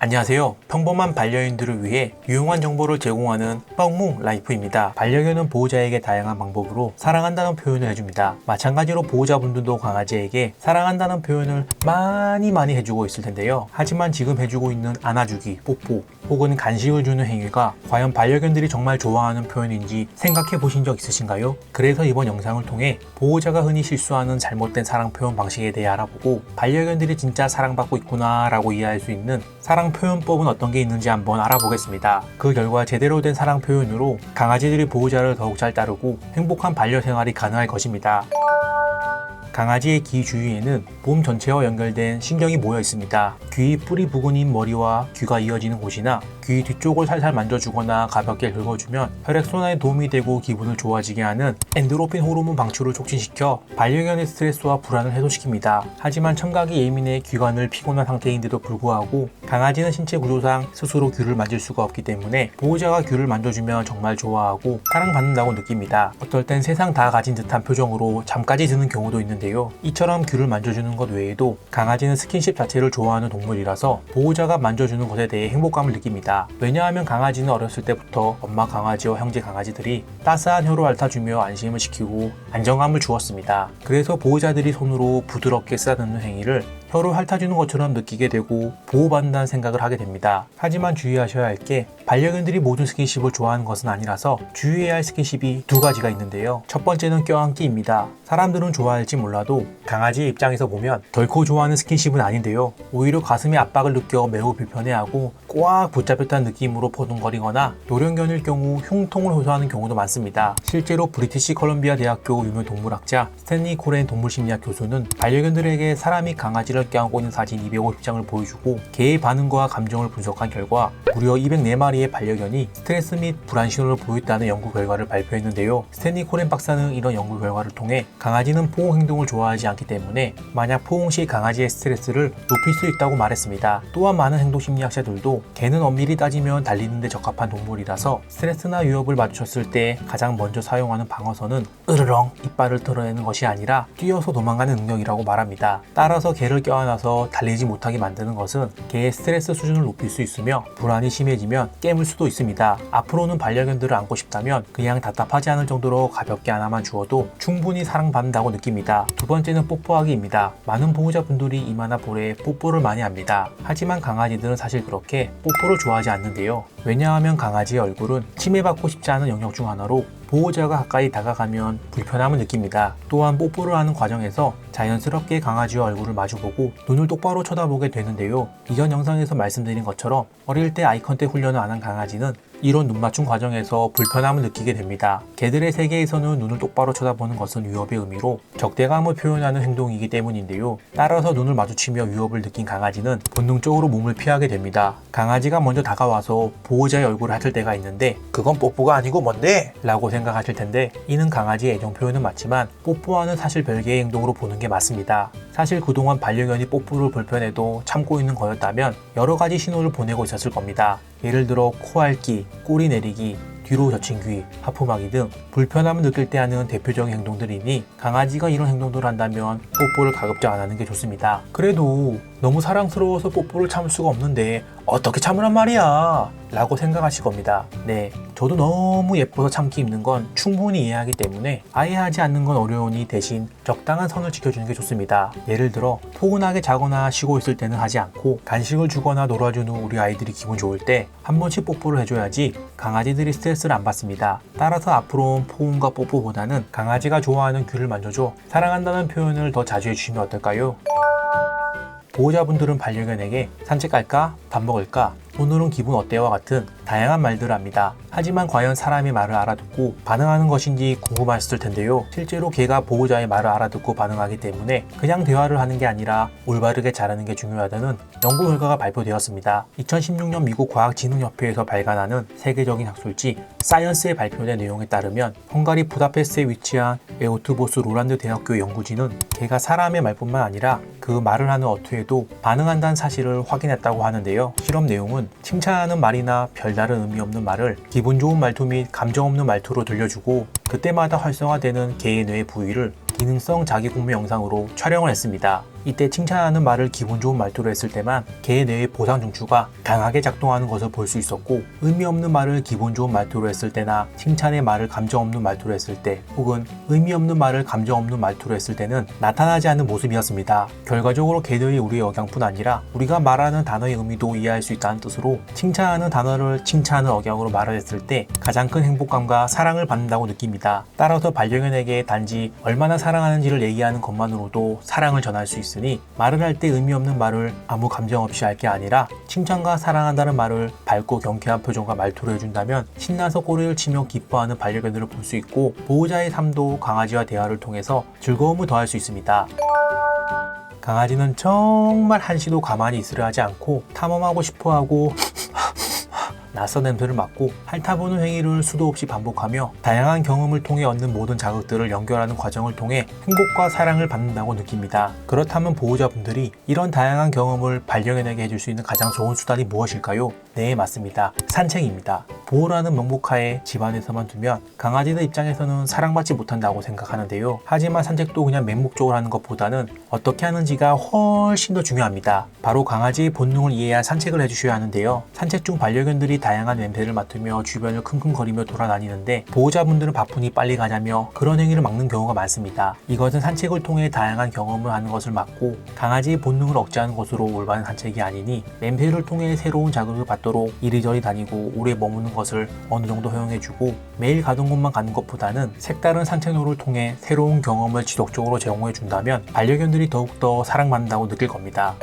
안녕하세요. 평범한 반려인들을 위해 유용한 정보를 제공하는 뻥뭉 라이프입니다. 반려견은 보호자에게 다양한 방법으로 사랑한다는 표현을 해줍니다. 마찬가지로 보호자분들도 강아지에게 사랑한다는 표현을 많이 해주고 있을 텐데요. 하지만 지금 해주고 있는 안아주기, 뽀뽀 혹은 간식을 주는 행위가 과연 반려견들이 정말 좋아하는 표현인지 생각해 보신 적 있으신가요? 그래서 이번 영상을 통해 보호자가 흔히 실수하는 잘못된 사랑 표현 방식에 대해 알아보고 반려견들이 진짜 사랑받고 있구나 라고 이해할 수 있는 사랑 표현법은 어떤 게 있는지 한번 알아보겠습니다. 그 결과 제대로 된 사랑 표현으로 강아지들이 보호자를 더욱 잘 따르고 행복한 반려 생활이 가능할 것입니다. 강아지의 귀 주위에는 몸 전체와 연결된 신경이 모여 있습니다. 귀 뿌리 부근인 머리와 귀가 이어지는 곳이나 귀 뒤쪽을 살살 만져주거나 가볍게 긁어주면 혈액순환에 도움이 되고 기분을 좋아지게 하는 엔도르핀 호르몬 방출을 촉진시켜 반려견의 스트레스와 불안을 해소시킵니다. 하지만 청각이 예민해 귀가 늘 피곤한 상태인데도 불구하고 강아지는 신체 구조상 스스로 귀를 만질 수가 없기 때문에 보호자가 귀를 만져주면 정말 좋아하고 사랑받는다고 느낍니다. 어떨 땐 세상 다 가진 듯한 표정으로 잠까지 드는 경우도 있는데요. 이처럼 귀를 만져주는 것 외에도 강아지는 스킨십 자체를 좋아하는 동물이라서 보호자가 만져주는 것에 대해 행복감을 느낍니다. 왜냐하면 강아지는 어렸을 때부터 엄마 강아지와 형제 강아지들이 따스한 혀로 핥아주며 안심을 시키고 안정감을 주었습니다. 그래서 보호자들이 손으로 부드럽게 쓰다듬는 행위를 혀로 핥아주는 것처럼 느끼게 되고 보호받는다는 생각을 하게 됩니다. 하지만 주의하셔야 할 게 반려견들이 모든 스킨십을 좋아하는 것은 아니라서 주의해야 할 스킨십이 두 가지가 있는데요. 첫 번째는 껴안기입니다. 사람들은 좋아할지 몰라도 강아지의 입장에서 보면 결코 좋아하는 스킨십은 아닌데요. 오히려 가슴에 압박을 느껴 매우 불편해하고 꽉 붙잡혔다는 느낌으로 포동거리거나 노령견일 경우 흉통을 호소하는 경우도 많습니다. 실제로 브리티시 컬럼비아 대학교 유명 동물학자 스탠리 코렌 동물심리학 교수는 반려견들에게 사람이 강아지를 껴안고 있는 사진 250장을 보여주고 개의 반응과 감정을 분석한 결과 무려 204마리의 반려견이 스트레스 및 불안 신호를 보였다는 연구 결과를 발표했는데요. 스탠리 코렌 박사는 이런 연구 결과를 통해 강아지는 포옹 행동을 좋아하지 않기 때문에 만약 포옹 시 강아지의 스트레스를 높일 수 있다고 말했습니다. 또한 많은 행동심리학자들도 개는 엄밀히 따지면 달리는 데 적합한 동물이라서 스트레스나 위협을 마주쳤을 때 가장 먼저 사용하는 방어선은 으르렁 이빨을 털어내는 것이 아니라 뛰어서 도망가는 능력이라고 말합니다. 따라서 개를 껴안아서 달리지 못하게 만드는 것은 개의 스트레스 수준을 높일 수 있으며 불안이 심해지면 깨물 수도 있습니다. 앞으로는 반려견들을 안고 싶다면 그냥 답답하지 않을 정도로 가볍게 안아만 주어도 충분히 사랑받는다고 느낍니다. 두 번째는 뽀뽀하기입니다. 많은 보호자분들이 이마나 볼에 뽀뽀를 많이 합니다. 하지만 강아지들은 사실 그렇게 뽀뽀를 좋아하지 않는데요. 왜냐하면 강아지의 얼굴은 침해받고 싶지 않은 영역 중 하나로 보호자가 가까이 다가가면 불편함을 느낍니다. 또한 뽀뽀를 하는 과정에서 자연스럽게 강아지와 얼굴을 마주보고 눈을 똑바로 쳐다보게 되는데요. 이전 영상에서 말씀드린 것처럼 어릴 때 아이컨택 훈련을 안 한 강아지는 이런 눈 맞춤 과정에서 불편함을 느끼게 됩니다. 개들의 세계에서는 눈을 똑바로 쳐다보는 것은 위협의 의미로 적대감을 표현하는 행동이기 때문인데요. 따라서 눈을 마주치며 위협을 느낀 강아지는 본능적으로 몸을 피하게 됩니다. 강아지가 먼저 다가와서 보호자의 얼굴을 핥을 때가 있는데 그건 뽀뽀가 아니고 뭔데? 라고 생각하실 텐데 이는 강아지의 애정 표현은 맞지만 뽀뽀와는 사실 별개의 행동으로 보는 게 맞습니다. 사실 그동안 반려견이 뽀뽀를 불편해도 참고 있는 거였다면 여러 가지 신호를 보내고 있었을 겁니다. 예를 들어 코 핥기, 꼬리 내리기, 뒤로 젖힌 귀, 하품하기 등 불편함을 느낄 때 하는 대표적인 행동들이니 강아지가 이런 행동들을 한다면 뽀뽀를 가급적 안 하는 게 좋습니다. 그래도 너무 사랑스러워서 뽀뽀를 참을 수가 없는데 어떻게 참으란 말이야 라고 생각하실 겁니다. 네, 저도 너무 예뻐서 참기 힘든 건 충분히 이해하기 때문에 아예 하지 않는 건 어려우니 대신 적당한 선을 지켜주는 게 좋습니다. 예를 들어 포근하게 자거나 쉬고 있을 때는 하지 않고 간식을 주거나 놀아주는 우리 아이들이 기분 좋을 때 한 번씩 뽀뽀를 해줘야지 강아지들이 스트레스를 안 받습니다. 따라서 앞으로는 포옹과 뽀뽀보다는 강아지가 좋아하는 귀를 만져줘 사랑한다는 표현을 더 자주 해주시면 어떨까요? 보호자분들은 반려견에게 산책 갈까? 밥 먹을까? 오늘은 기분 어때와 같은 다양한 말들을 합니다. 하지만 과연 사람의 말을 알아듣고 반응하는 것인지 궁금하셨을 텐데요. 실제로 개가 보호자의 말을 알아듣고 반응하기 때문에 그냥 대화를 하는 게 아니라 올바르게 자라는 게 중요하다는 연구 결과가 발표되었습니다. 2016년 미국 과학진흥협회에서 발간하는 세계적인 학술지 사이언스에 발표된 내용에 따르면 헝가리 부다페스트에 위치한 에오트보스 로란드 대학교 연구진은 개가 사람의 말뿐만 아니라 그 말을 하는 어투에도 반응한다는 사실을 확인했다고 하는데요. 실험 내용은 칭찬하는 말이나 별다른 의미 없는 말을 기분 좋은 말투 및 감정 없는 말투로 들려주고 그때마다 활성화되는 개의 뇌 부위를 기능성 자기 공개 영상으로 촬영을 했습니다. 이때 칭찬하는 말을 기분 좋은 말투로 했을 때만 개 뇌의 보상 중추가 강하게 작동하는 것을 볼 수 있었고, 의미 없는 말을 기분 좋은 말투로 했을 때나 칭찬의 말을 감정 없는 말투로 했을 때, 혹은 의미 없는 말을 감정 없는 말투로 했을 때는 나타나지 않는 모습이었습니다. 결과적으로 개들이 우리의 억양뿐 아니라 우리가 말하는 단어의 의미도 이해할 수 있다는 뜻으로, 칭찬하는 단어를 칭찬하는 억양으로 말을 했을 때 가장 큰 행복감과 사랑을 받는다고 느낍니다. 따라서 반려견에게 단지 얼마나 사랑하는지를 얘기하는 것만으로도 사랑을 전할 수 있습니다. 말을 할 때 의미 없는 말을 아무 감정 없이 할 게 아니라 칭찬과 사랑한다는 말을 밝고 경쾌한 표정과 말투로 해준다면 신나서 꼬리를 치며 기뻐하는 반려견들을 볼 수 있고, 보호자의 삶도 강아지와 대화를 통해서 즐거움을 더할 수 있습니다. 강아지는 정말 한시도 가만히 있으려 하지 않고 탐험하고 싶어하고 낯선 냄새를 맡고 핥아보는 행위를 수도 없이 반복하며 다양한 경험을 통해 얻는 모든 자극들을 연결하는 과정을 통해 행복과 사랑을 받는다고 느낍니다. 그렇다면 보호자분들이 이런 다양한 경험을 반려견에게 해줄 수 있는 가장 좋은 수단이 무엇일까요? 네, 맞습니다. 산책입니다. 보호라는 명목하에 집안에서만 두면 강아지들 입장에서는 사랑받지 못한다고 생각하는데요. 하지만 산책도 그냥 맹목적으로 하는 것보다는 어떻게 하는지가 훨씬 더 중요합니다. 바로 강아지의 본능을 이해한 산책을 해주셔야 하는데요. 산책 중 반려견들이 다양한 냄새를 맡으며 주변을 킁킁거리며 돌아다니는데, 보호자분들은 바쁘니 빨리 가자며 그런 행위를 막는 경우가 많습니다. 이것은 산책을 통해 다양한 경험을 하는 것을 막고 강아지의 본능을 억제하는 것으로 올바른 산책이 아니니, 냄새를 통해 새로운 자극을 받도록 이리저리 다니고 오래 머무는 것을 어느 정도 허용해주고, 매일 가던 곳만 가는 것보다는 색다른 산책로를 통해 새로운 경험을 지속적으로 제공해준다면 반려견들이 더욱더 사랑받는다고 느낄 겁니다.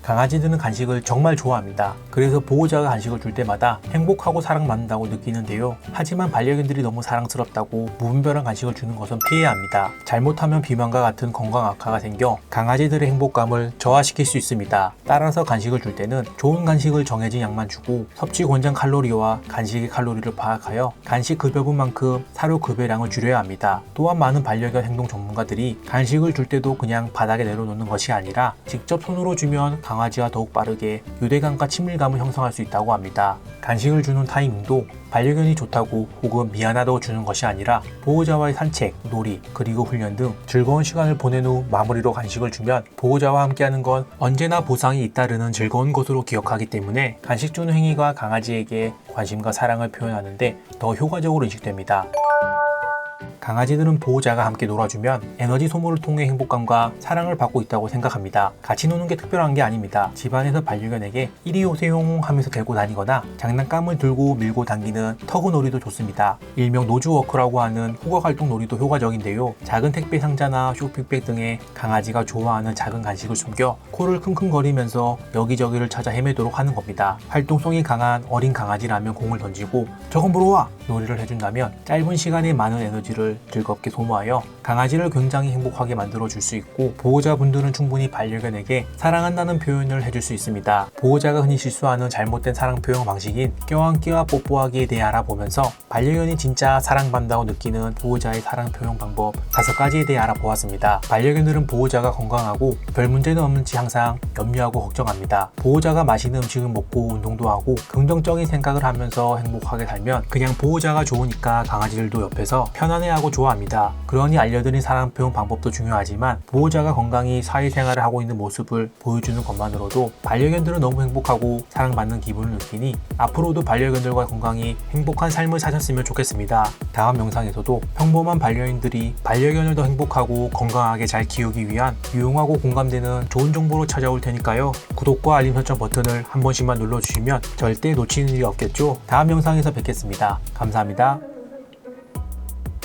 강아지들은 간식을 정말 좋아합니다. 그래서 보호자가 간식을 줄 때마다 행복하고 사랑받는다고 느끼는데요. 하지만 반려견들이 너무 사랑스럽다고 무분별한 간식을 주는 것은 피해야 합니다. 잘못하면 비만과 같은 건강 악화가 생겨 강아지들의 행복감을 저하시킬 수 있습니다. 따라서 간식을 줄 때는 좋은 간식을 정해진 양만 주고, 섭취 권장 칼로리와 간식의 칼로리를 파악하여 간식 급여분만큼 사료 급여량을 줄여야 합니다. 또한 많은 반려견 행동 전문가들이 간식을 줄 때도 그냥 바닥에 내려놓는 것이 아니라 직접 손으로 주면 강아지와 더욱 빠르게 유대감과 친밀감을 형성할 수 있다고 합니다. 간식을 주는 타이밍도 반려견이 좋다고 혹은 미안하다고 주는 것이 아니라 보호자와의 산책, 놀이, 그리고 훈련 등 즐거운 시간을 보낸 후 마무리로 간식을 주면 보호자와 함께하는 건 언제나 보상이 잇따르는 즐거운 것으로 기억하기 때문에 간식 주는 행위가 강아지에게 관심과 사랑을 표현하는데 더 효과적으로 인식됩니다. 강아지들은 보호자가 함께 놀아주면 에너지 소모를 통해 행복감과 사랑을 받고 있다고 생각합니다. 같이 노는 게 특별한 게 아닙니다. 집안에서 반려견에게 이리 오세요 하면서 데리고 다니거나 장난감을 들고 밀고 당기는 터그놀이도 좋습니다. 일명 노즈워크라고 하는 호각활동 놀이도 효과적인데요. 작은 택배 상자나 쇼핑백 등에 강아지가 좋아하는 작은 간식을 숨겨 코를 킁킁거리면서 여기저기를 찾아 헤매도록 하는 겁니다. 활동성이 강한 어린 강아지라면 공을 던지고 저건 물어와! 놀이를 해준다면 짧은 시간에 많은 에너지를 즐겁게 소모하여 강아지를 굉장히 행복하게 만들어줄 수 있고, 보호자분들은 충분히 반려견에게 사랑한다는 표현을 해줄 수 있습니다. 보호자가 흔히 실수하는 잘못된 사랑 표현 방식인 껴안기와 뽀뽀하기에 대해 알아보면서 반려견이 진짜 사랑받는다고 느끼는 보호자의 사랑 표현 방법 5가지에 대해 알아보았습니다. 반려견들은 보호자가 건강하고 별 문제는 없는지 항상 염려하고 걱정합니다. 보호자가 맛있는 음식을 먹고 운동도 하고 긍정적인 생각을 하면서 행복하게 살면 그냥 보호자가 좋으니까 강아지들도 옆에서 편안해하고 좋아합니다. 그러니 알려드린 사랑 표현 방법도 중요하지만 보호자가 건강히 사회생활을 하고 있는 모습을 보여주는 것만으로도 반려견들은 너무 행복하고 사랑받는 기분을 느끼니 앞으로도 반려견들과 건강히 행복한 삶을 사셨으면 좋겠습니다. 다음 영상에서도 평범한 반려인들이 반려견을 더 행복하고 건강하게 잘 키우기 위한 유용하고 공감되는 좋은 정보로 찾아올 테니까요. 구독과 알림 설정 버튼을 한 번씩만 눌러주시면 절대 놓치는 일이 없겠죠. 다음 영상에서 뵙겠습니다. 감사합니다.